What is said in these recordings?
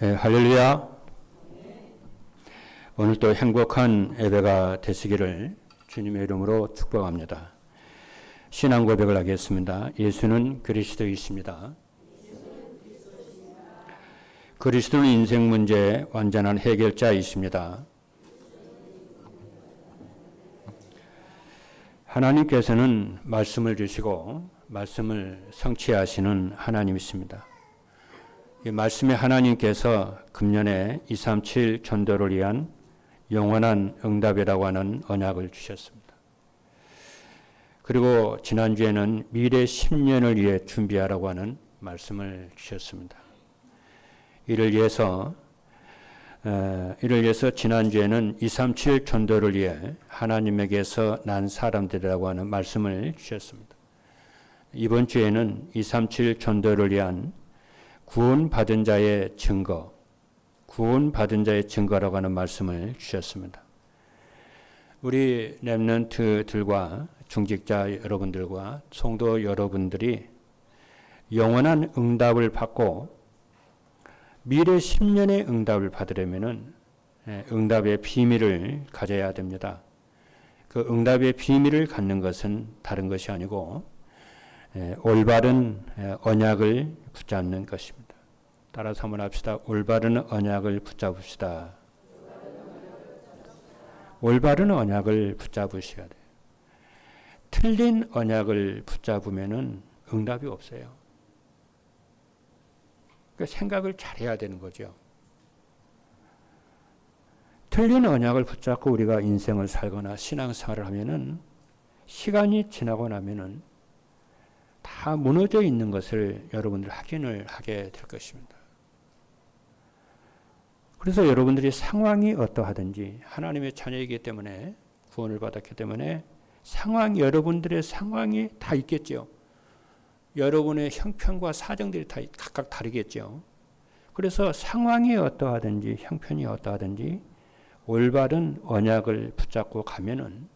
네, 할렐루야. 오늘도 행복한 예배가 되시기를 주님의 이름으로 축복합니다. 신앙 고백을 하겠습니다. 예수는 그리스도이십니다. 그리스도는 인생 문제의 완전한 해결자이십니다. 하나님께서는 말씀을 주시고 말씀을 성취하시는 하나님이십니다. 이 말씀의 하나님께서 금년에 237 전도를 위한 영원한 응답이라고 하는 언약을 주셨습니다. 그리고 지난주에는 미래 10년을 위해 준비하라고 하는 말씀을 주셨습니다. 이를 위해서 지난주에는 237 전도를 위해 하나님에게서 난 사람들이라고 하는 말씀을 주셨습니다. 이번 주에는 237 전도를 위한 구원받은 자의 증거라고 하는 말씀을 주셨습니다. 우리 렘넌트들과 중직자 여러분들과 성도 여러분들이 영원한 응답을 받고 미래 10년의 응답을 받으려면 응답의 비밀을 가져야 됩니다. 그 응답의 비밀을 갖는 것은 다른 것이 아니고 올바른 언약을 붙잡는 것입니다. 따라서 한번 합시다. 올바른 언약을 붙잡읍시다. 올바른 언약을 붙잡으셔야 돼요. 틀린 언약을 붙잡으면은 응답이 없어요. 그러니까 생각을 잘해야 되는 거죠. 틀린 언약을 붙잡고 우리가 인생을 살거나 신앙생활을 하면은 시간이 지나고 나면은 다 무너져 있는 것을 여러분들 확인을 하게 될 것입니다. 그래서 여러분들이 상황이 어떠하든지 하나님의 자녀이기 때문에 구원을 받았기 때문에 여러분들의 상황이 다 있겠죠. 여러분의 형편과 사정들이 다 각각 다르겠죠. 그래서 상황이 어떠하든지 형편이 어떠하든지 올바른 언약을 붙잡고 가면은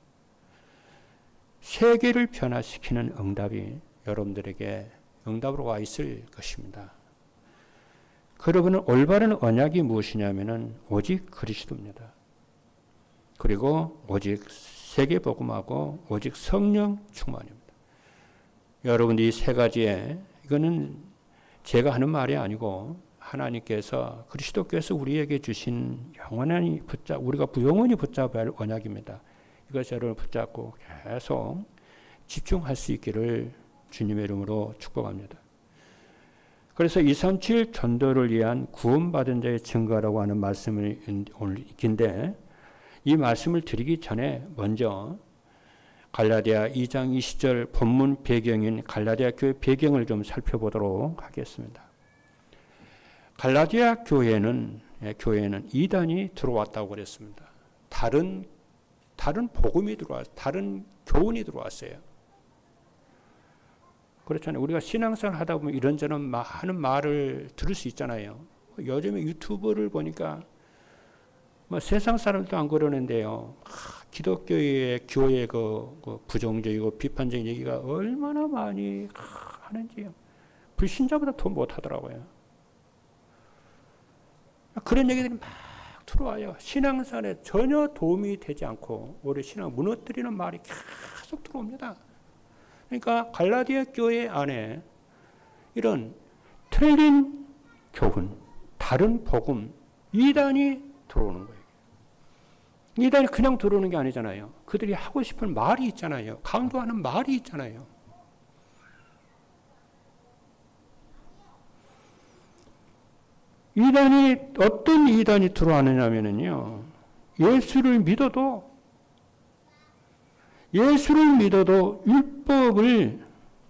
세계를 변화시키는 응답이 여러분들에게 응답으로 와 있을 것입니다. 그러면 올바른 언약이 무엇이냐면은 오직 그리스도입니다. 그리고 오직 세계복음하고 오직 성령 충만입니다. 여러분들이 세 가지에 이거는 제가 하는 말이 아니고 하나님께서 그리스도께서 우리에게 주신 우리가 영원히 붙잡아야 할 언약입니다. 이것을 여러분 붙잡고 계속 집중할 수 있기를 주님의 이름으로 축복합니다. 그래서 237 전도를 위한 구원받은 자의 증거라고 하는 말씀을 오늘 읽긴데 이 말씀을 드리기 전에 먼저 갈라디아 2장 20절 본문 배경인 갈라디아 교회 배경을 좀 살펴보도록 하겠습니다. 갈라디아 교회는 이단이 들어왔다고 그랬습니다. 다른 복음이 다른 교훈이 들어왔어요. 그렇잖아요. 우리가 신앙생활 하다 보면 이런저런 하는 말을 들을 수 있잖아요. 요즘에 유튜브를 보니까 세상 사람도 안 그러는데요. 기독교의 교회 그 부정적이고 비판적인 얘기가 얼마나 많이 하는지요. 불신자보다 더 못하더라고요. 그런 얘기들이 막 들어와요. 신앙생활에 전혀 도움이 되지 않고 우리 신앙을 무너뜨리는 말이 계속 들어옵니다. 그러니까 갈라디아 교회 안에 이런 틀린 교훈, 다른 복음, 이단이 들어오는 거예요. 이단이 그냥 들어오는 게 아니잖아요. 그들이 하고 싶은 말이 있잖아요. 강조하는 말이 있잖아요. 어떤 이단이 들어왔느냐면요. 예수를 믿어도 율법을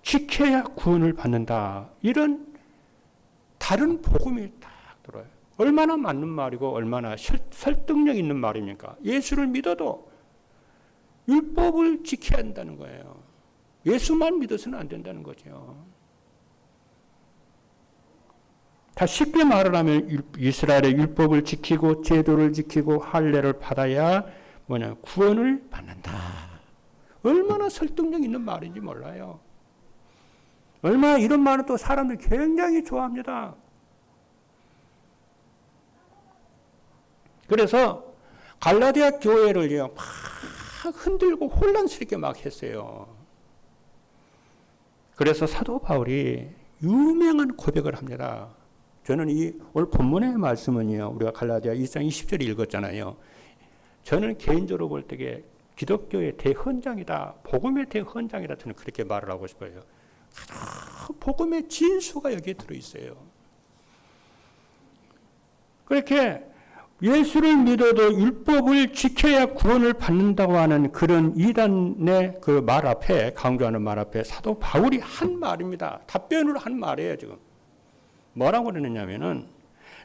지켜야 구원을 받는다. 이런 다른 복음이 딱 들어요. 얼마나 맞는 말이고 얼마나 설득력 있는 말입니까? 예수를 믿어도 율법을 지켜야 한다는 거예요. 예수만 믿어서는 안 된다는 거죠. 다 쉽게 말을 하면 이스라엘의 율법을 지키고 제도를 지키고 할례를 받아야 구원을 받는다. 얼마나 설득력 있는 말인지 몰라요. 얼마나 이런 말은 또 사람들이 굉장히 좋아합니다. 그래서 갈라디아 교회를요, 막 흔들고 혼란스럽게 막 했어요. 그래서 사도 바울이 유명한 고백을 합니다. 저는 오늘 본문의 말씀은요, 우리가 갈라디아 1장 20절 읽었잖아요. 저는 개인적으로 볼 때에 기독교의 대헌장이다, 복음의 대헌장이다, 저는 그렇게 말을 하고 싶어요. 복음의 진수가 여기에 들어있어요. 그렇게 예수를 믿어도 율법을 지켜야 구원을 받는다고 하는 그런 이단의 그 말 앞에, 강조하는 말 앞에 사도 바울이 한 말입니다. 답변으로 한 말이에요, 지금. 뭐라고 그러느냐면은,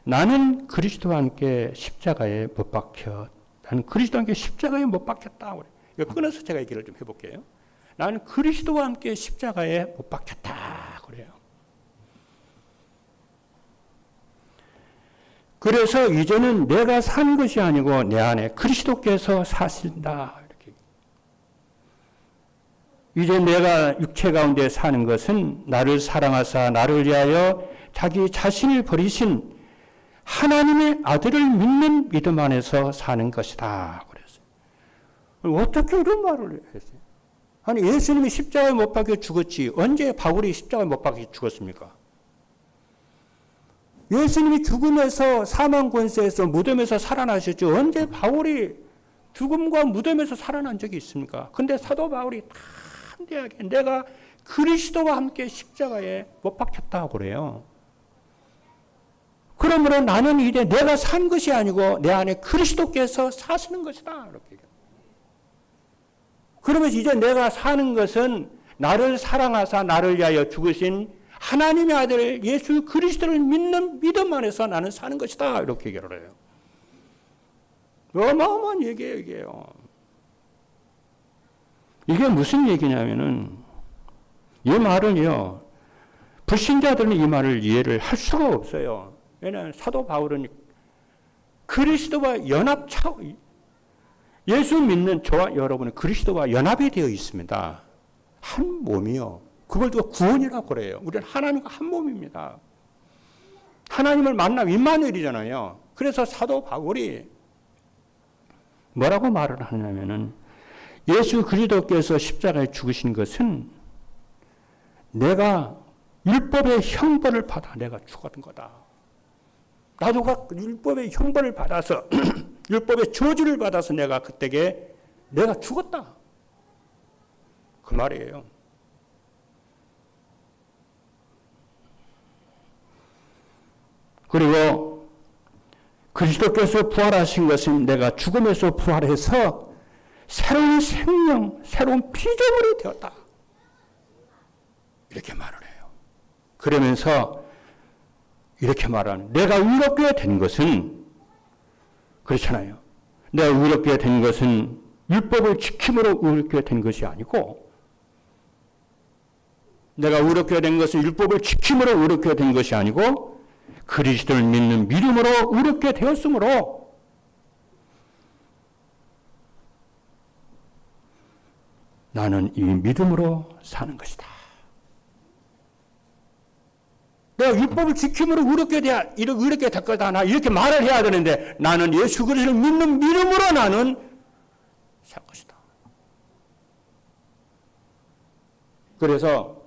나는 그리스도와 함께 십자가에 못 박혀, 나는 그리스도와 함께 십자가에 못 박혔다. 이거 끊어서 제가 얘기를 좀 해볼게요. 나는 그리스도와 함께 십자가에 못 박혔다. 그래요. 그래서 이제는 내가 산 것이 아니고 내 안에 그리스도께서 사신다. 이렇게. 이제 내가 육체 가운데 사는 것은 나를 사랑하사 나를 위하여 자기 자신을 버리신 하나님의 아들을 믿는 믿음 안에서 사는 것이다. 그랬어요. 어떻게 이런 말을 했어요? 아니, 예수님이 십자가에 못 박혀 죽었지. 언제 바울이 십자가에 못 박혀 죽었습니까? 예수님이 죽음에서, 사망 권세에서, 무덤에서 살아나셨죠. 언제 바울이 죽음과 무덤에서 살아난 적이 있습니까? 근데 사도 바울이 담대하게 내가 그리스도와 함께 십자가에 못 박혔다고 그래요. 그러므로 나는 이제 내가 산 것이 아니고 내 안에 그리스도께서 사시는 것이다. 이렇게 얘기합니다. 그러면서 이제 내가 사는 것은 나를 사랑하사 나를 위하여 죽으신 하나님의 아들 예수 그리스도를 믿는 믿음 안에서 나는 사는 것이다. 이렇게 얘기를 해요. 어마어마한 얘기예요, 이게요. 이게 무슨 얘기냐면은, 이 말은요, 불신자들은 이 말을 이해를 할 수가 없어요. 왜냐하면 사도 바울은 그리스도와 예수 믿는 저와 여러분은 그리스도와 연합이 되어 있습니다. 한 몸이요. 그걸 또 구원이라고 그래요. 우리는 하나님과 한 몸입니다. 하나님을 만나면 임마누엘이잖아요. 그래서 사도 바울이 뭐라고 말을 하냐면은, 예수 그리스도께서 십자가에 죽으신 것은 내가 율법의 형벌을 받아 내가 죽었던 거다. 나도 율법의 형벌을 받아서 율법의 저주를 받아서 내가 그때에 내가 죽었다. 그 말이에요. 그리고 그리스도께서 부활하신 것은 내가 죽음에서 부활해서 새로운 생명, 새로운 피조물이 되었다. 이렇게 말을 해요. 그러면서 이렇게 말하는, 내가 의롭게 된 것은, 그렇잖아요. 내가 의롭게 된 것은 율법을 지킴으로 의롭게 된 것이 아니고, 내가 의롭게 된 것은 율법을 지킴으로 의롭게 된 것이 아니고 그리스도를 믿는 믿음으로 의롭게 되었으므로 나는 이 믿음으로 사는 것이다. 내가 율법을 지킴으로 의롭게 될 거다. 나 이렇게 말을 해야 되는데, 나는 예수 그리스도를 믿는 믿음으로 나는 살 것이다. 그래서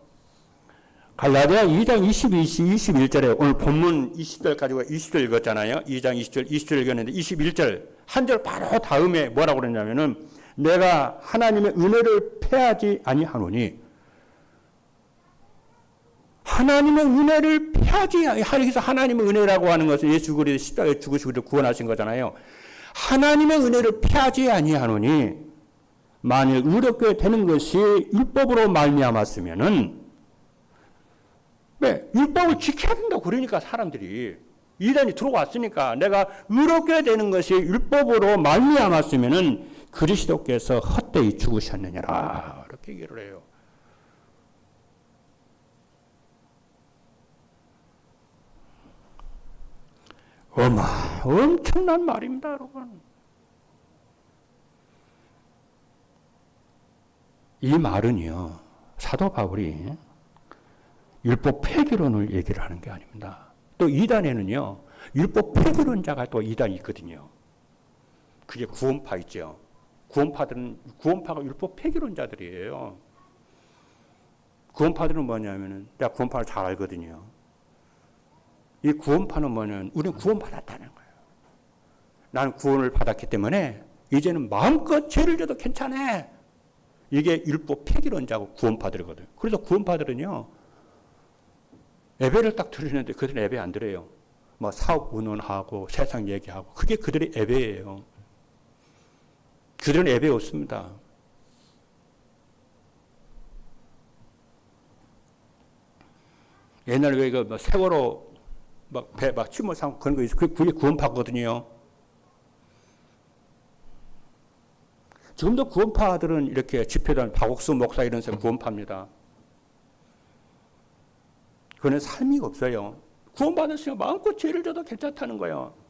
갈라디아 2장 21절에 오늘 본문 20절 가지고 20절 읽었잖아요. 2장 20절 읽었는데 21절 한 절 바로 다음에 뭐라고 그랬냐면은, 내가 하나님의 은혜를 패하지 아니하노니, 하나님의 은혜를 패하지, 여기서 하나님의 은혜라고 하는 것은 예수 그리스도 십자가에 죽으시고 구원하신 거잖아요. 하나님의 은혜를 패하지 아니하노니, 만일 의롭게 되는 것이 율법으로 말미암았으면은, 네, 율법을 지켜야 된다고 그러니까 사람들이 이단이 들어왔으니까 내가 의롭게 되는 것이 율법으로 말미암았으면은 그리스도께서 헛되이 죽으셨느니라. 이렇게 얘기를 해요. 엄청난 말입니다, 여러분. 이 말은요, 사도 바울이 율법 폐기론을 얘기를 하는 게 아닙니다. 또 이단에는요, 율법 폐기론자가 또 이단이 있거든요. 그게 구원파 있죠. 구원파가 율법 폐기론자들이에요. 구원파들은 뭐냐면은, 내가 구원파를 잘 알거든요. 이 구원파는 뭐냐면, 우리는 구원받았다는 거예요. 나는 구원을 받았기 때문에, 이제는 마음껏 죄를 져도 괜찮아. 이게 율법 폐기론자고 구원파들이거든요. 그래서 구원파들은요, 예배를 딱 드리는데 그들은 예배 안 드려요. 뭐 사업 운운하고 세상 얘기하고, 그게 그들의 예배예요. 그들은 예배 없습니다. 옛날에 왜 그 세월호 배 침몰 사고 그런 거 있어. 그게 구원파거든요. 지금도 구원파들은 이렇게 집회단 박옥수 목사 이런 사람 구원파입니다. 그는 삶이 없어요. 구원받았으면 마음껏 죄를 져도 괜찮다는 거예요.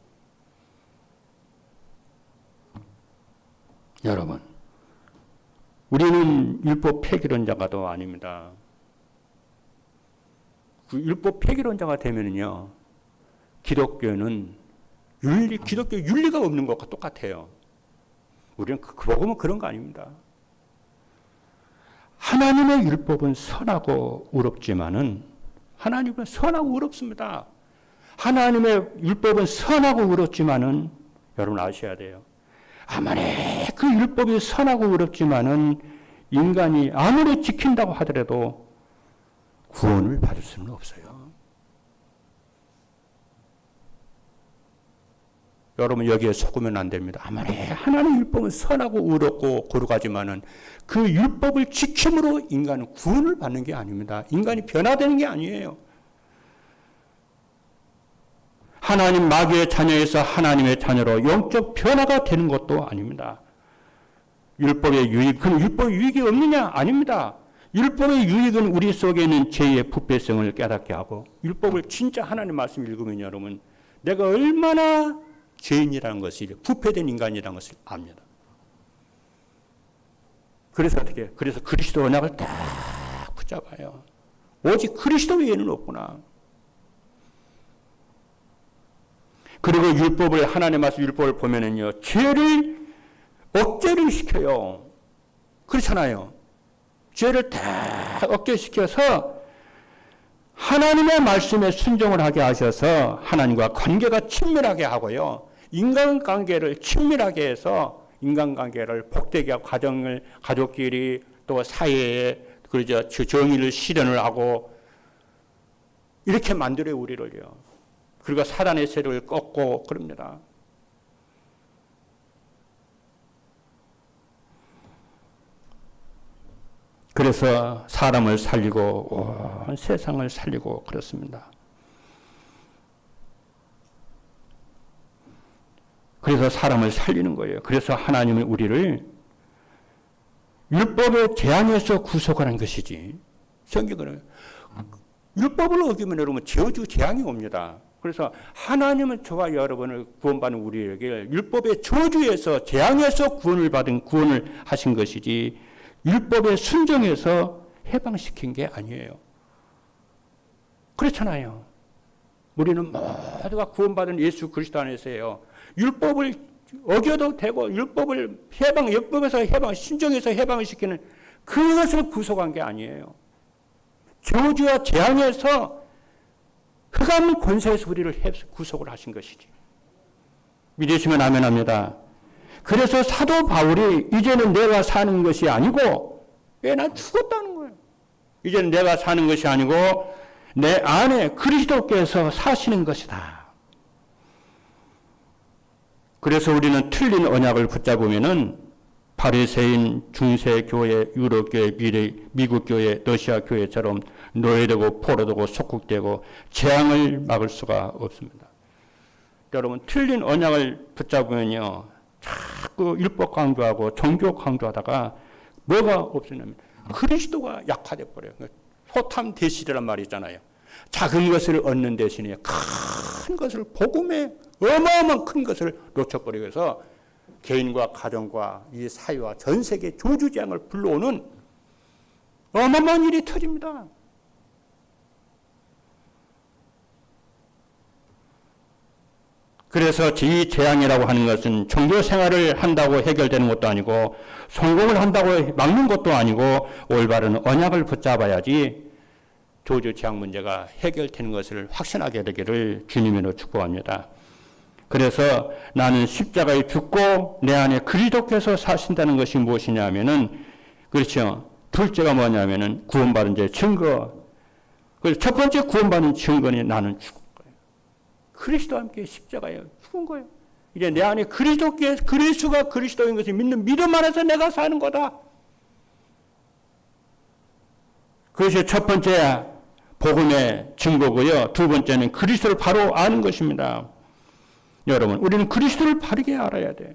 여러분, 우리는 율법 폐기론자가도 아닙니다. 그 율법 폐기론자가 되면요, 기독교는 기독교 윤리가 없는 것과 똑같아요. 우리는 보면 그런 거 아닙니다. 하나님의 율법은 선하고 의롭지만은, 하나님은 선하고 의롭습니다. 하나님의 율법은 선하고 의롭지만은, 여러분 아셔야 돼요. 아무리 그 율법이 선하고 의롭지만은 인간이 아무리 지킨다고 하더라도 구원을 받을 수는 없어요. 여러분 여기에 속으면 안 됩니다. 아무리 하나님의 율법은 선하고 의롭고 거룩하지만은 그 율법을 지킴으로 인간은 구원을 받는 게 아닙니다. 인간이 변화되는 게 아니에요. 하나님 마귀의 자녀에서 하나님의 자녀로 영적 변화가 되는 것도 아닙니다. 율법의 유익, 그럼 율법의 유익이 없느냐? 아닙니다. 율법의 유익은 우리 속에 있는 죄의 부패성을 깨닫게 하고, 율법을 진짜 하나님 말씀 읽으면 여러분, 내가 얼마나 죄인이라는 것을, 부패된 인간이라는 것을 압니다. 그래서 어떻게? 그래서 그리스도 언약을 딱 붙잡아요. 오직 그리스도 외에는 없구나. 그리고 율법을, 하나님의 말씀 율법을 보면은요, 죄를 억제를 시켜요. 그렇잖아요. 죄를 다 억제시켜서 하나님의 말씀에 순종을 하게 하셔서 하나님과 관계가 친밀하게 하고요. 인간관계를 친밀하게 해서 인간관계를 복되게 하고, 가족끼리 또 사회에 그러죠, 정의를 실현을 하고, 이렇게 만들어요, 우리를요. 그리고 사단의 세력을 꺾고 그럽니다. 그래서 사람을 살리고 온 세상을 살리고 그렇습니다. 그래서 사람을 살리는 거예요. 그래서 하나님은 우리를 율법의 재앙에서 구속하는 것이지. 성경은 율법을 어기면 여러분 저주 재앙이 옵니다. 그래서 하나님은 저와 여러분을 구원받는 우리에게 율법의 저주에서 재앙에서 구원을 하신 것이지 율법에 순종해서 해방시킨 게 아니에요. 그렇잖아요. 우리는 모두가 구원받은 예수 그리스도 안에서요. 율법을 어겨도 되고 율법에서 순종해서 해방을 시키는 그것을 구속한 게 아니에요. 저주와 재앙에서 흑암 권세에서 우리를 구속을 하신 것이지. 믿으시면 아멘합니다. 그래서 사도 바울이 이제는 내가 사는 것이 아니고, 난 죽었다는 거예요. 이제는 내가 사는 것이 아니고 내 안에 그리스도께서 사시는 것이다. 그래서 우리는 틀린 언약을 붙잡으면은 바리새인, 중세교회, 유럽교회, 미국교회, 러시아교회처럼 노예되고 포로되고 속국되고 재앙을 막을 수가 없습니다. 여러분 틀린 언약을 붙잡으면요 자꾸 율법 강조하고 종교 강조하다가 뭐가 없으냐면 그리스도가 약화돼 버려요. 소탐 대실이란 말이 있잖아요. 작은 것을 얻는 대신에 큰 것을, 복음의 어마어마한 큰 것을 놓쳐버리고 해서 개인과 가정과 이 사회와 전 세계 조주재앙을 불러오는 어마어마한 일이 터집니다. 그래서 이 재앙이라고 하는 것은 종교 생활을 한다고 해결되는 것도 아니고 성공을 한다고 막는 것도 아니고 올바른 언약을 붙잡아야지 조주 재앙 문제가 해결되는 것을 확신하게 되기를 주님으로 축복합니다. 그래서 나는 십자가에 죽고 내 안에 그리스도께서 사신다는 것이 무엇이냐 하면은, 그렇죠, 둘째가 뭐냐면은 구원받은 자의 증거. 그래서 첫 번째 구원받은 증거는 나는 죽은 거예요. 그리스도와 함께 십자가에 죽은 거예요. 이제 내 안에 그리스도가 그리스도인 것을 믿는 믿음 안에서 내가 사는 거다. 그것이 첫 번째 복음의 증거고요. 두 번째는 그리스도를 바로 아는 것입니다. 여러분, 우리는 그리스도를 바르게 알아야 돼요.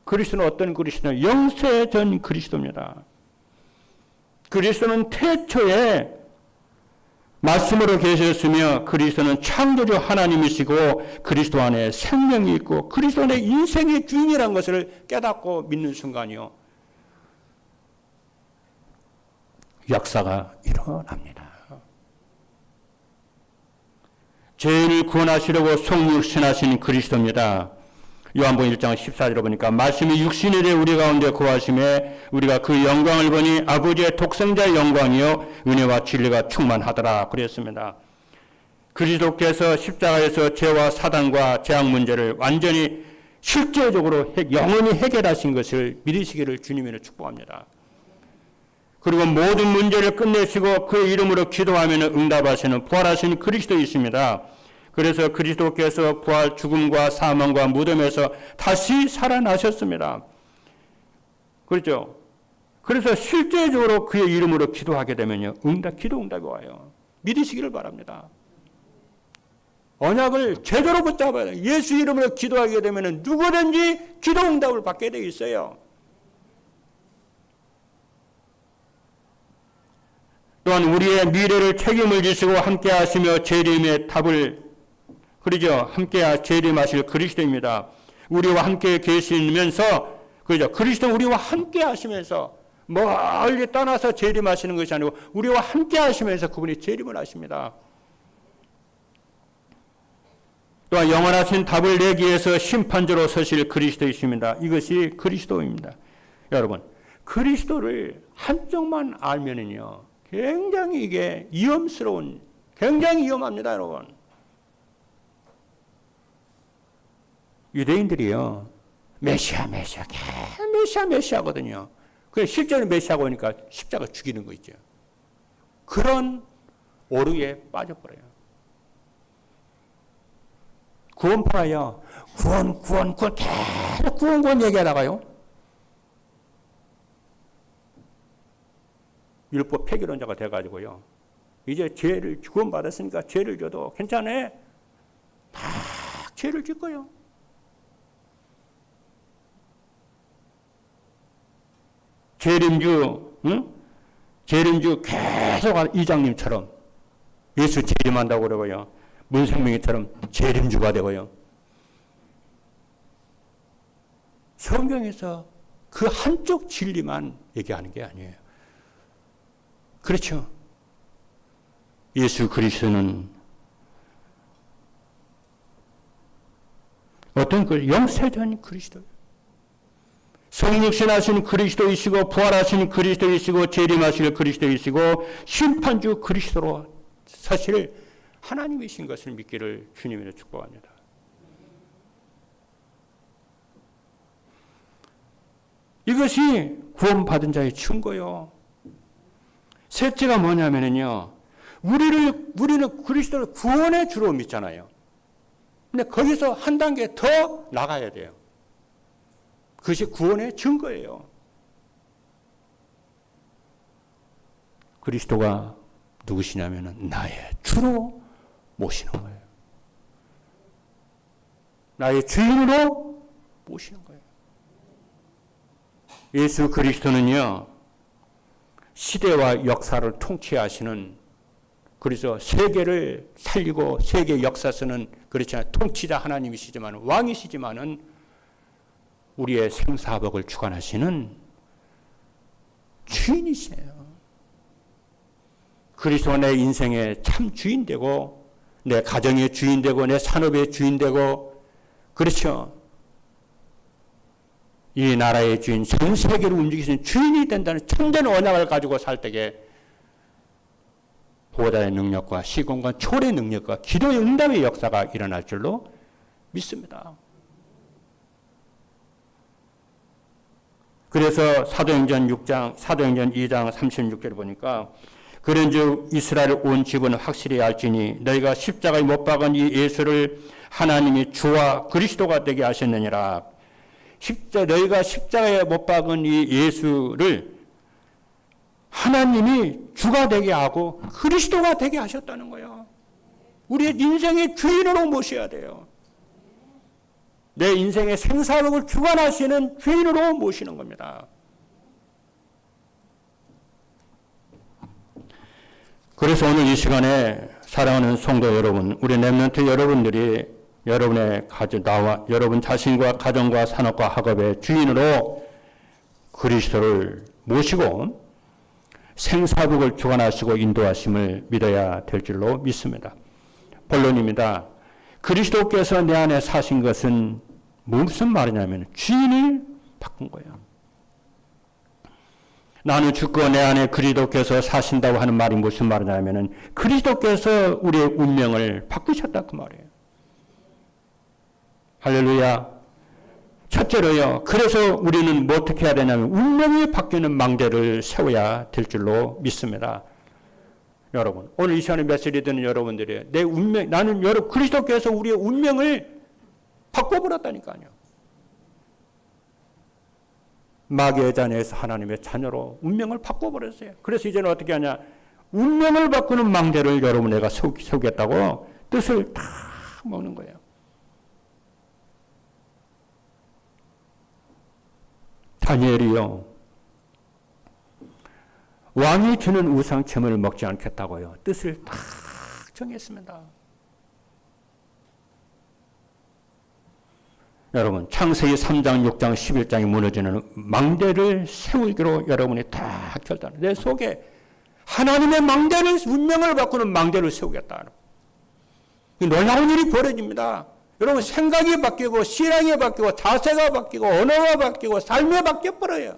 그리스도는 어떤 그리스도냐? 영세전 그리스도입니다. 그리스도는 태초에 말씀으로 계셨으며 그리스도는 창조주 하나님이시고 그리스도 안에 생명이 있고 그리스도 안에 인생의 주인이라는 것을 깨닫고 믿는 순간이요, 역사가 일어납니다. 죄인을 구원하시려고 성육신하신 그리스도입니다. 요한복음 1장 14절에 보니까 말씀이 육신이 되어 우리 가운데 거하심에 우리가 그 영광을 보니 아버지의 독생자의 영광이요 은혜와 진리가 충만하더라 그랬습니다. 그리스도께서 십자가에서 죄와 사단과 재앙 문제를 완전히 실제적으로 영원히 해결하신 것을 믿으시기를 주님으로 축복합니다. 그리고 모든 문제를 끝내시고 그의 이름으로 기도하면 응답하시는 부활하신 그리스도이십니다. 그래서 그리스도께서 부활, 죽음과 사망과 무덤에서 다시 살아나셨습니다. 그렇죠? 그래서 실제적으로 그의 이름으로 기도하게 되면요, 기도 응답이 와요. 믿으시기를 바랍니다. 언약을 제대로 붙잡아야 돼요. 예수 이름으로 기도하게 되면 누구든지 기도 응답을 받게 되어 있어요. 또한 우리의 미래를 책임을 지시고 함께 하시며 재림의 답을, 그러죠, 함께 재림하실 그리스도입니다. 우리와 함께 계시면서, 그렇죠, 그리스도는 우리와 함께 하시면서 멀리 떠나서 재림하시는 것이 아니고 우리와 함께 하시면서 그분이 재림을 하십니다. 또한 영원하신 답을 내기 위해서 심판자로 서실 그리스도이십니다. 이것이 그리스도입니다. 여러분, 그리스도를 한쪽만 알면은요, 굉장히 이게 굉장히 위험합니다, 여러분. 유대인들이요, 메시아거든요. 그래서 실제로 메시아가 오니까 십자가 죽이는 거 있죠. 그런 오류에 빠져버려요. 구원파가요, 구원, 계속 구원 얘기하다가요, 율법 폐기론자가 돼가지고요, 이제 죄를 구원받았으니까 죄를 져도 괜찮아, 막 죄를 질 거예요. 재림주 계속 이장님처럼 예수 재림한다고 그러고요, 문생명이처럼 재림주가 되고요. 성경에서 그 한쪽 진리만 얘기하는 게 아니에요. 그렇죠. 예수 그리스도는 어떤 영세전 그리스도예요. 성육신하신 그리스도이시고 부활하신 그리스도이시고 재림하실 그리스도이시고 심판주 그리스도로 사실 하나님이신 것을 믿기를 주님으로 축복합니다. 이것이 구원받은 자의 증거요. 셋째가 뭐냐면요, 우리는 그리스도를 구원의 주로 믿잖아요. 근데 거기서 한 단계 더 나가야 돼요. 그것이 구원의 증거예요. 그리스도가 누구시냐면 나의 주로 모시는 거예요. 나의 주인으로 모시는 거예요. 예수 그리스도는요, 시대와 역사를 통치하시는, 그래서 세계를 살리고 세계 역사서는 그렇지 않아요. 통치자 하나님이시지만, 왕이시지만은 우리의 생사복을 주관하시는 주인이세요. 그리스도가 내 인생의 참 주인 되고, 내 가정의 주인 되고, 내 산업의 주인 되고, 그렇죠. 이 나라의 주인, 전 세계를 움직이시는 주인이 된다는 참된 언약을 가지고 살 때에 보호자의 능력과 시공간 초래의 능력과 기도의 응답의 역사가 일어날 줄로 믿습니다. 그래서 사도행전 2장 36절을 보니까 그런즉 이스라엘 온 집은 확실히 알지니 너희가 십자가에 못 박은 이 예수를 하나님이 주와 그리스도가 되게 하셨느니라. 너희가 십자가에 못 박은 이 예수를 하나님이 주가 되게 하고 그리스도가 되게 하셨다는 거예요. 우리의 인생의 주인으로 모셔야 돼요. 내 인생의 생사력을 주관하시는 주인으로 모시는 겁니다. 그래서 오늘 이 시간에 사랑하는 성도 여러분, 우리 렘넌트 여러분들이 여러분의 나와 여러분 자신과 가정과 산업과 학업의 주인으로 그리스도를 모시고 생사복을 주관하시고 인도하심을 믿어야 될 줄로 믿습니다. 본론입니다. 그리스도께서 내 안에 사신 것은 무슨 말이냐면 주인을 바꾼 거예요. 나는 죽고 내 안에 그리스도께서 사신다고 하는 말이 무슨 말이냐면 그리스도께서 우리의 운명을 바꾸셨다 그 말이에요. 할렐루야. 첫째로요. 그래서 우리는 뭐 어떻게 해야 되냐면 운명이 바뀌는 망대를 세워야 될 줄로 믿습니다. 여러분, 오늘 이 시간에 메시지 듣는 여러분들이 내 운명, 나는 그리스도께서 우리의 운명을 바꿔버렸다니까요. 마귀의 자녀에서 하나님의 자녀로 운명을 바꿔버렸어요. 그래서 이제는 어떻게 하냐? 운명을 바꾸는 망대를 여러분에게 세우겠다고 뜻을 다 먹는 거예요. 다니엘이요. 왕이 주는 우상첨을 먹지 않겠다고요. 뜻을 다 정했습니다. 여러분, 창세기 3장, 6장, 11장이 무너지는 망대를 세우기로 여러분이 다 결단. 내 속에 하나님의 망대를, 운명을 바꾸는 망대를 세우겠다. 놀라운 일이 벌어집니다. 여러분, 생각이 바뀌고, 신앙이 바뀌고, 자세가 바뀌고, 언어가 바뀌고, 삶이 바뀌어버려요.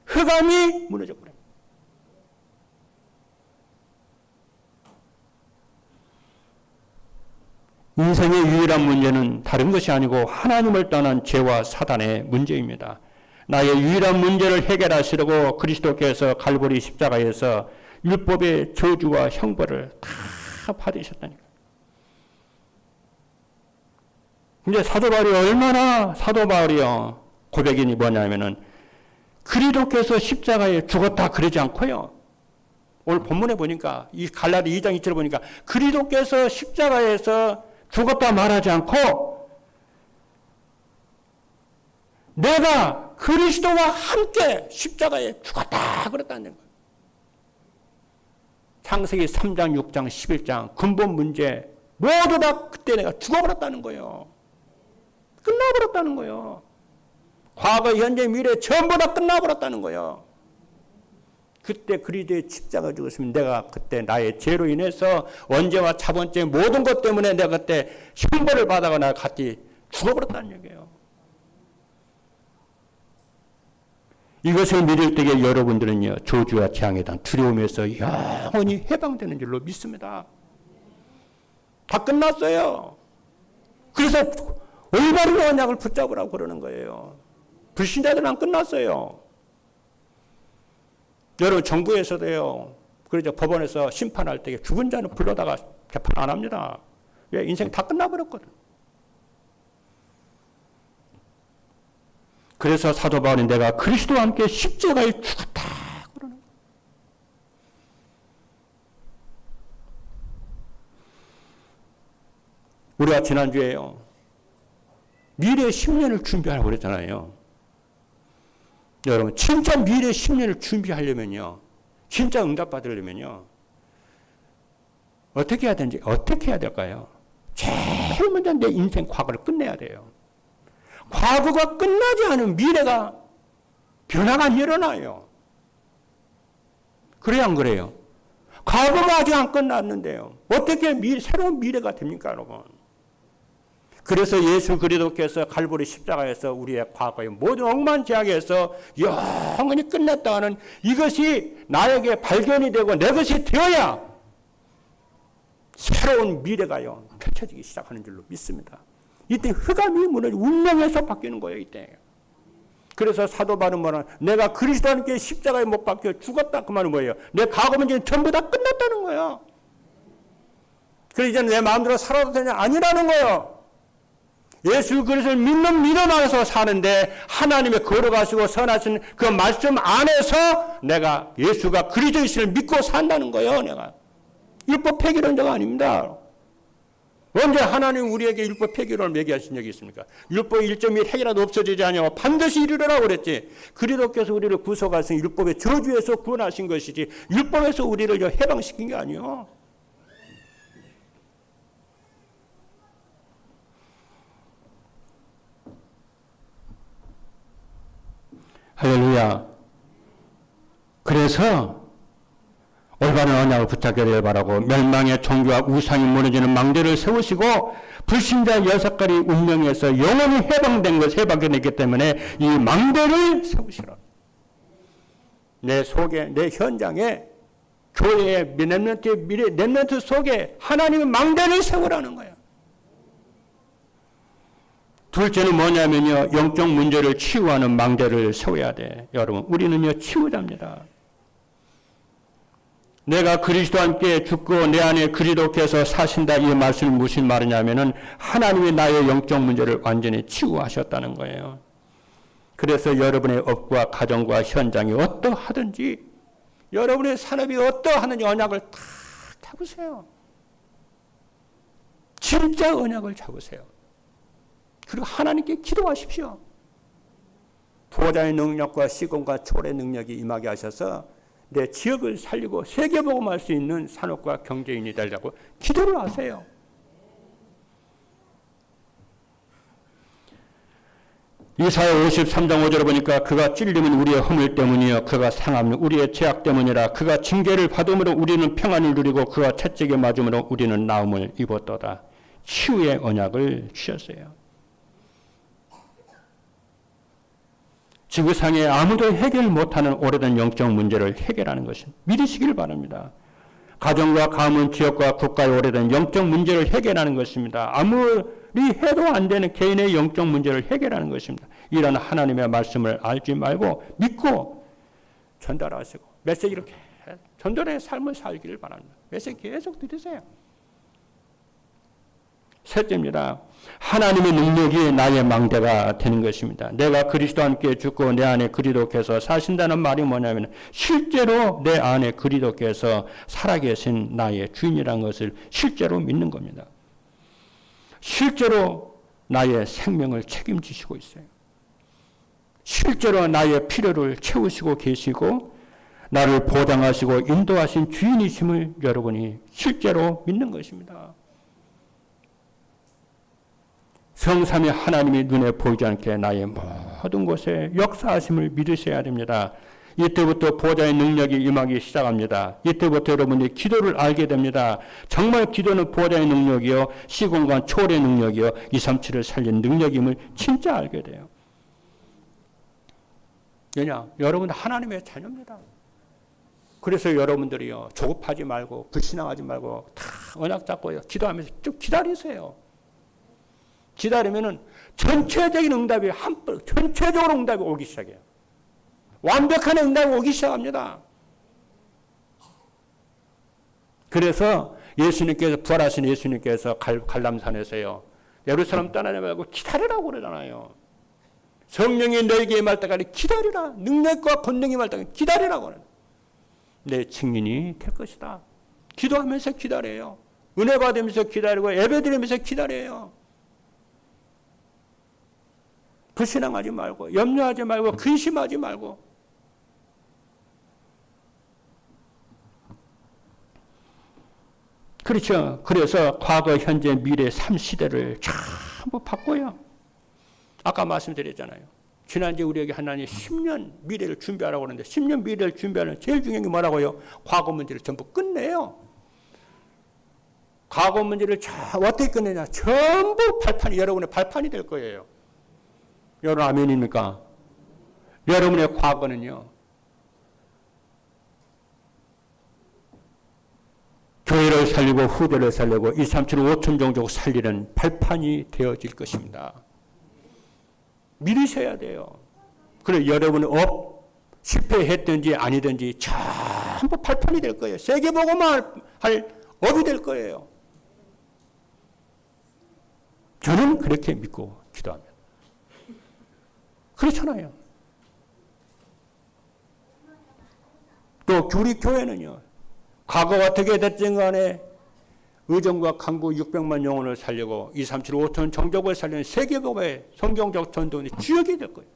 흑암이 무너져버려요. 인생의 유일한 문제는 다른 것이 아니고 하나님을 떠난 죄와 사단의 문제입니다. 나의 유일한 문제를 해결하시려고 그리스도께서 갈보리 십자가에서 율법의 저주와 형벌을 다 받으셨다니까. 근데 사도 바울이요. 고백이 뭐냐면은 그리스도께서 십자가에 죽었다 그러지 않고요. 오늘 본문에 보니까 이 갈라디 2장 2절을 보니까 그리스도께서 십자가에서 죽었다 말하지 않고 내가 그리스도와 함께 십자가에 죽었다 그랬다는 거예요. 창세기 3장, 6장, 11장 근본 문제 모두 다 그때 내가 죽어버렸다는 거예요. 끝나버렸다는 거예요. 과거, 현재, 미래 전부 다 끝나버렸다는 거예요. 그때 그리스도의 십자가 죽었으면 내가 그때 나의 죄로 인해서 원죄와 차번죄 모든 것 때문에 내가 그때 형벌을 받아가나 같이 죽어버렸다는 얘기예요. 이것을 믿을 때에 여러분들은요, 저주와 재앙에 대한 두려움에서 영원히 해방되는 줄로 믿습니다. 다 끝났어요. 그래서 올바른 언약을 붙잡으라고 그러는 거예요. 불신자들은 안 끝났어요. 여러분, 정부에서도요, 그러죠. 법원에서 심판할 때 죽은 자는 불러다가 재판 안 합니다. 왜? 인생 다 끝나버렸거든. 그래서 사도 바울이 내가 그리스도와 함께 십자가에 죽었다 그러는 거예요. 우리가 지난주에요, 미래 10년을 준비하라고 그랬잖아요. 여러분, 진짜 미래 10년을 준비하려면요, 진짜 응답받으려면요, 어떻게 해야 되는지, 어떻게 해야 될까요? 제일 먼저 내 인생 과거를 끝내야 돼요. 과거가 끝나지 않은 미래가 변화가 일어나요. 그래야 안 그래요? 과거가 아직 안 끝났는데요. 어떻게 새로운 미래가 됩니까, 여러분? 그래서 예수 그리스도께서 갈보리 십자가에서 우리의 과거의 모든 억만제약에서 영원히 끝났다는 이것이 나에게 발견이 되고 내 것이 되어야 새로운 미래가요 펼쳐지기 시작하는 줄로 믿습니다. 이때 흑암이 무너지고 운명에서 바뀌는 거예요. 이때. 그래서 사도 바울은 뭐라, 내가 그리스도와 함께 십자가에 못 박혀 죽었다 그 말은 뭐예요? 내 과거 문제는 전부 다 끝났다는 거예요. 그래서 이제는 내 마음대로 살아도 되냐? 아니라는 거예요. 예수 그리스도를 믿는 믿음 안에서 사는데 하나님의 걸어가시고 선하신 그 말씀 안에서 내가 예수가 그리스도이심을 믿고 산다는 거예요. 내가 율법 폐기론자가 아닙니다. 언제 하나님 우리에게 율법 폐기론을 매기하신 적이 있습니까? 율법 1.1 핵이라도 없어지지 않냐고 반드시 이루라고 그랬지. 그리스도께서 우리를 구속하신 율법의 저주에서 구원하신 것이지 율법에서 우리를 해방시킨 게 아니에요. 할렐루야. 그래서 올바른 언약을 붙잡기를 바라고 멸망의 종교와 우상이 무너지는 망대를 세우시고 불신자 6가지 운명에서 영원히 해방된 것, 해방됐기 때문에 이 망대를 세우시라. 내 속에, 내 현장에, 교회의 렘넌트 속에 하나님의 망대를 세우라는 거예요. 둘째는 뭐냐면요, 영적 문제를 치유하는 망대를 세워야 돼. 여러분, 우리는요 치유자입니다. 내가 그리스도와 함께 죽고 내 안에 그리스도께서 사신다, 이 말씀이 무슨 말이냐면은 하나님이 나의 영적 문제를 완전히 치유하셨다는 거예요. 그래서 여러분의 업과 가정과 현장이 어떠하든지, 여러분의 산업이 어떠하든지 언약을 다 잡으세요. 진짜 언약을 잡으세요. 그리고 하나님께 기도하십시오. 보좌의 능력과 시공과 초월의 능력이 임하게 하셔서 내 지역을 살리고 세계복음할 수 있는 산업과 경제인이 되려고 기도를 하세요. 이사야 53장 5절을 보니까 그가 찔림은 우리의 허물 때문이요 그가 상함은 우리의 죄악 때문이라. 그가 징계를 받음으로 우리는 평안을 누리고 그가 채찍에 맞음으로 우리는 나음을 입었도다. 치유의 언약을 주셨어요. 지구상에 아무도 해결 못하는 오래된 영적 문제를 해결하는 것은 믿으시길 바랍니다. 가정과 가문, 지역과 국가의 오래된 영적 문제를 해결하는 것입니다. 아무리 해도 안 되는 개인의 영적 문제를 해결하는 것입니다. 이런 하나님의 말씀을 알지 말고 믿고 전달하시고 메시지를 전달의 삶을 살기를 바랍니다. 메시지 계속 들으세요. 셋째입니다. 하나님의 능력이 나의 망대가 되는 것입니다. 내가 그리스도와 함께 죽고 내 안에 그리스도께서 사신다는 말이 뭐냐면 실제로 내 안에 그리스도께서 살아계신 나의 주인이라는 것을 실제로 믿는 겁니다. 실제로 나의 생명을 책임지시고 있어요. 실제로 나의 필요를 채우시고 계시고 나를 보장하시고 인도하신 주인이심을 여러분이 실제로 믿는 것입니다. 성삼위 하나님이 눈에 보이지 않게 나의 모든 곳에 역사하심을 믿으셔야 됩니다. 이때부터 보좌의 능력이 임하기 시작합니다. 이때부터 여러분이 기도를 알게 됩니다. 정말 기도는 보좌의 능력이요, 시공간 초월의 능력이요, 237을 살린 능력임을 진짜 알게 돼요. 왜냐? 여러분 하나님의 자녀입니다. 그래서 여러분들이요, 조급하지 말고 불신앙하지 말고 다 언약 잡고 기도하면서 쭉 기다리세요. 기다리면은 전체적인 응답이 전체적으로 응답이 오기 시작해요. 완벽한 응답이 오기 시작합니다. 그래서 예수님께서 부활하신 예수님께서 갈람산에서요, 예루살렘 떠나지 말고 기다리라고 그러잖아요. 성령이 너에게 임할 때까지 기다리라. 능력과 권능이 임할 때까지 기다리라고 그래요. 내 증인이 될 것이다. 기도하면서 기다려요. 은혜 받으면서 기다리고 예배드리면서 기다려요. 불신앙하지 말고 염려하지 말고 근심하지 말고. 그렇죠. 그래서 과거, 현재, 미래 3시대를 전부 바꿔요. 아까 말씀드렸잖아요. 지난주에 우리에게 하나님 10년 미래를 준비하라고 하는데 10년 미래를 준비하는 제일 중요한 게 뭐라고요? 과거 문제를 전부 끝내요. 과거 문제를 어떻게 끝내냐. 전부 발판이 여러분의 발판이 될 거예요. 여러분 아멘입니까? 여러분의 과거는요. 교회를 살리고 후대를 살리고 2, 3, 7, 5천 종족 살리는 발판이 되어질 것입니다. 믿으셔야 돼요. 그래 여러분은 실패했든지 아니든지 전부 발판이 될 거예요. 세계복음만 할 업이 될 거예요. 저는 그렇게 믿고 기도합니다. 그렇잖아요. 또 우리 교회는요. 과거가 어떻게 됐든 간에 의정과 강북 600만 영혼을 살리고 2, 3, 7, 5천 종족을 살리는 세계복음의 성경적 전도의 주역이 될 거예요.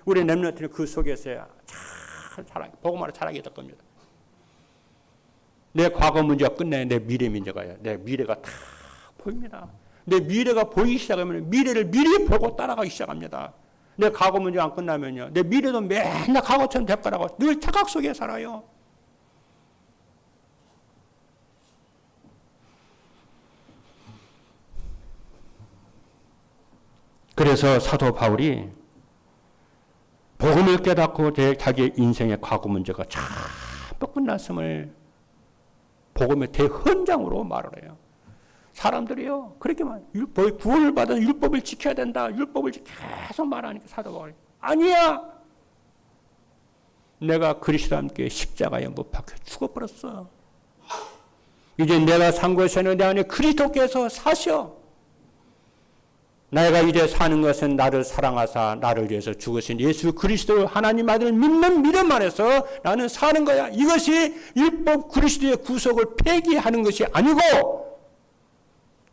우리 렘넌트는 그 속에서야 잘 복음으로 자라게 될 겁니다. 내 과거 문제가 끝나야 내 미래 문제가요. 내 미래가 다 보입니다. 내 미래가 보이기 시작하면 미래를 미리 보고 따라가기 시작합니다. 내 과거 문제가 안 끝나면요. 내 미래도 맨날 과거처럼 될 거라고 늘 착각 속에 살아요. 그래서 사도 바울이 복음을 깨닫고 자기의 인생의 과거 문제가 전부 끝났음을 복음의 대헌장으로 말을 해요. 사람들이요. 그렇게 구원을 받은 율법을 지켜야 된다. 율법을 계속 말하니까 사도 바울이 아니야. 내가 그리스도와 함께 십자가에 못 박혀 죽어버렸어. 이제 내가 산 것이 아니라 내 안에 그리스도께서 사셔. 내가 이제 사는 것은 나를 사랑하사 나를 위해서 죽으신 예수 그리스도 하나님 아들을 믿는 믿음 안에서 나는 사는 거야. 이것이 율법 그리스도의 구속을 폐기하는 것이 아니고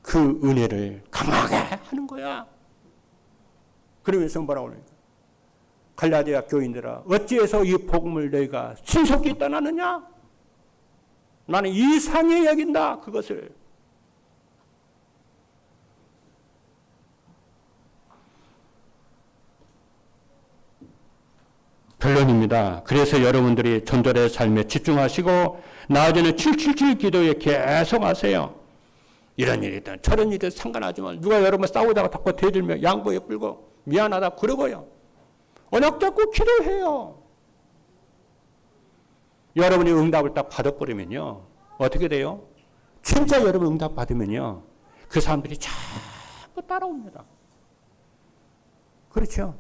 그 은혜를 강하게 하는 거야. 그러면서 뭐라고 그러니까 갈라디아 교인들아 어찌해서 이 복음을 너희가 신속히 떠나느냐? 나는 이상히 여긴다. 그것을. 결론입니다. 그래서 여러분들이 전도의 삶에 집중하시고 나아지는 777 기도에 계속 하세요. 이런 일이든 저런 일이든 상관하지만 누가 여러분 싸우다가 자꾸 대들며 양보에 불고 미안하다 그러고요. 언약 잡고 기도해요. 여러분이 응답을 딱 받아버리면요. 어떻게 돼요? 진짜 여러분 응답 받으면요. 그 사람들이 자꾸 따라옵니다. 그렇죠?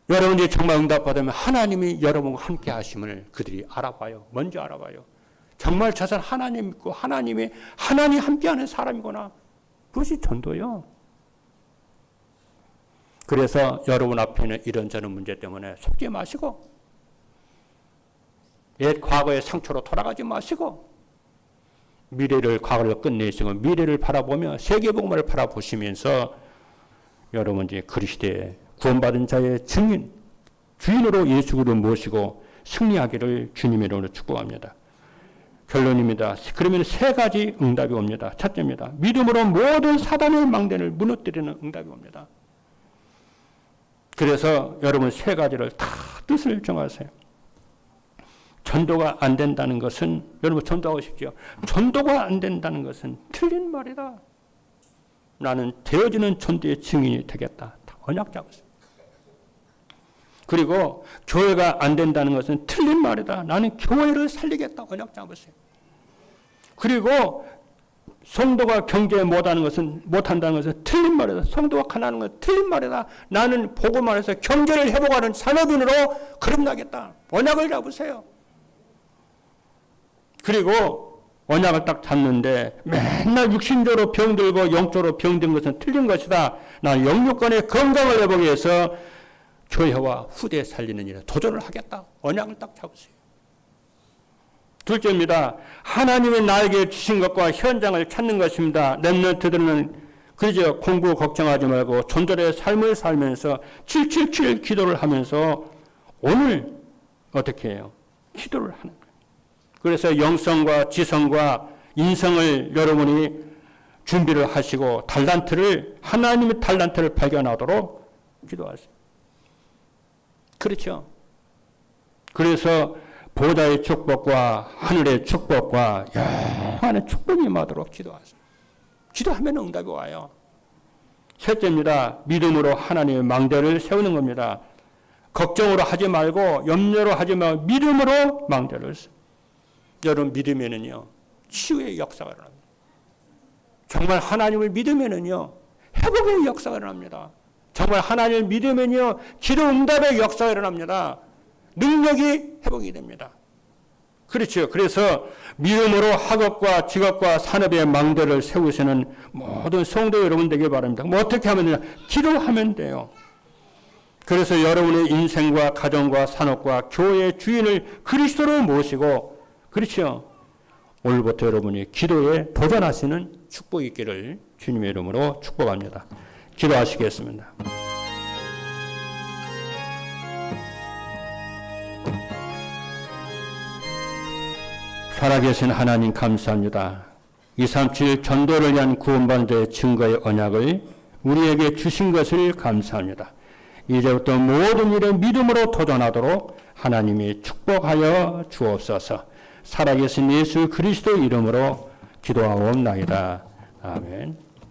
여러분이 정말 응답받으면 하나님이 여러분과 함께 하심을 그들이 알아봐요. 먼저 알아봐요. 정말 저 사람 하나님 믿고 하나님 함께하는 사람이구나. 그것이 전도요. 그래서 여러분 앞에는 이런저런 문제 때문에 속지 마시고 옛 과거의 상처로 돌아가지 마시고 미래를 과거를 끝내시고 미래를 바라보며 세계복음을 바라보시면서 여러분 이제 그리스도의 구원받은 자의 주인으로 예수 그리스도를 모시고 승리하기를 주님의 이름으로 축복합니다. 결론입니다. 그러면 세 가지 응답이 옵니다. 첫째입니다. 믿음으로 모든 사단의 망대를 무너뜨리는 응답이 옵니다. 그래서 여러분 세 가지를 다 뜻을 정하세요. 전도가 안 된다는 것은 여러분 전도하고 싶죠. 전도가 안 된다는 것은 틀린 말이다. 나는 되어지는 전도의 증인이 되겠다. 다 언약 잡으세요. 그리고 교회가 안 된다는 것은 틀린 말이다. 나는 교회를 살리겠다. 언약 잡으세요. 그리고 성도가 경제 못한다는 것은 틀린 말이다. 성도가 가난한 것은 틀린 말이다. 나는 복음 안에서 경제를 회복하는 산업인으로 거듭나겠다. 언약을 잡으세요. 그리고 언약을 딱 잡는데 맨날 육신적으로 병들고 영적으로 병든 것은 틀린 것이다. 나는 영육간의 건강을 회복하기 위해서 교회와 후대 살리는 일에 도전을 하겠다. 언약을 딱 잡으세요. 둘째입니다. 하나님이 나에게 주신 것과 현장을 찾는 것입니다. 렘넌트들은 그저 공부 걱정하지 말고 전도의 삶을 살면서 777 기도를 하면서 오늘 어떻게 해요? 기도를 하는 거예요. 그래서 영성과 지성과 인성을 여러분이 준비를 하시고 하나님의 달란트를 발견하도록 기도하세요. 그렇죠. 그래서 보좌의 축복과 하늘의 축복과 영원한 축복이 임하도록 기도하세요. 기도하면 응답이 와요. 셋째입니다. 믿음으로 하나님의 망대를 세우는 겁니다. 걱정으로 하지 말고 염려로 하지 말고 믿음으로 망대를 세워요. 여러분 믿으면은요 치유의 역사가 일어납니다. 정말 하나님을 믿으면은요 회복의 역사가 일어납니다. 정말 하나님을 믿으면요 기도 응답의 역사가 일어납니다. 능력이 회복이 됩니다. 그렇죠. 그래서 믿음으로 학업과 직업과 산업의 망대를 세우시는 모든 성도 여러분 되길 바랍니다. 뭐 어떻게 하면 되냐? 기도하면 돼요. 그래서 여러분의 인생과 가정과 산업과 교회의 주인을 그리스도로 모시고, 그렇죠. 오늘부터 여러분이 기도에 도전하시는 축복이 있기를 주님의 이름으로 축복합니다. 기도하시겠습니다. 살아계신 하나님 감사합니다. 237 전도를 위한 구원받는 자의 증거의 언약을 우리에게 주신 것을 감사합니다. 이제부터 모든 일에 믿음으로 도전하도록 하나님이 축복하여 주옵소서. 살아계신 예수 그리스도 이름으로 기도하옵나이다. 아멘.